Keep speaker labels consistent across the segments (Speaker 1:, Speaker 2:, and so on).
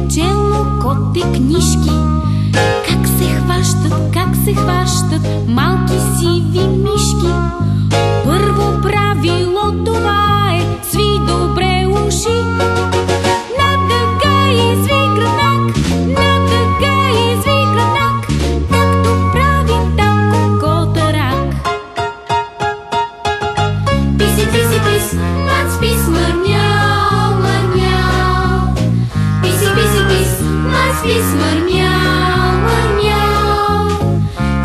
Speaker 1: чело коте книжки. Как се хващат малки сиви мишки. Първо правило това е: сви добре уши. На дъга изви гръбнак, на дъга изви гръбнак, както прави там котарак. Писи, писи, пис, мац, пис, мърмяу, мърмяу. Писи, писи, пис, мац, пис, мърмяу, мърмяу.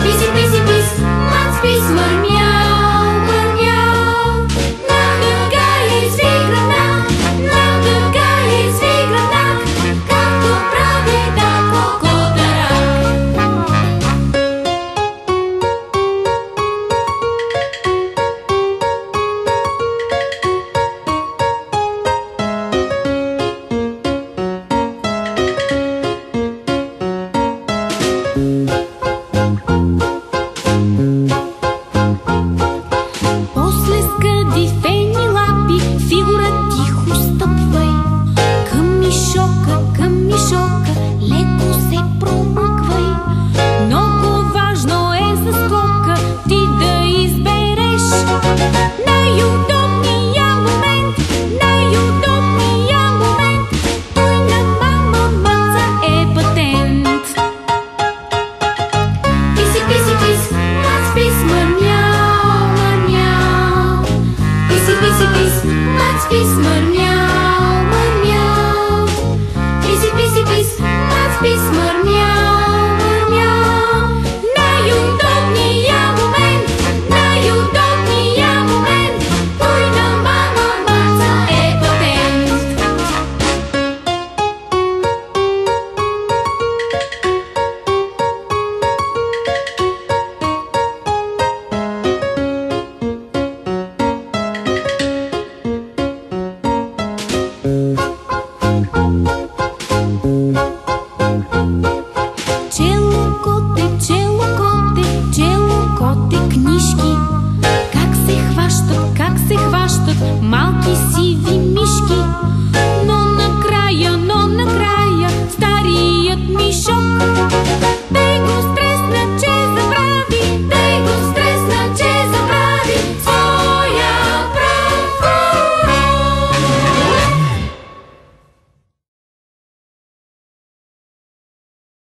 Speaker 1: Писи, писи, пис, мац, пис, мърмяу, мърмяу. На дъга изви гръбнак, на дъга изви гръбнак, както прави тако котарак. После с кадифени лапи фигура тихо стъпвай. Към мишока, леко се промъквай. Много важно е за скока ти да избереш най-удобния момент, най-удобния момент. Той на мама Маца е патент. Писи, писи, пис, мац, пис, мърмяу, мърмяу. Писи, писи, пис, мац, пис, мърмяу, мърмяу. Писи, писи, пис, мац, пис, мърмяу, мърмяу. Най-удобния момент, най-удобния момент. Той на мама Маца е патент. Чело коте книжки. Как се хващат малки сиви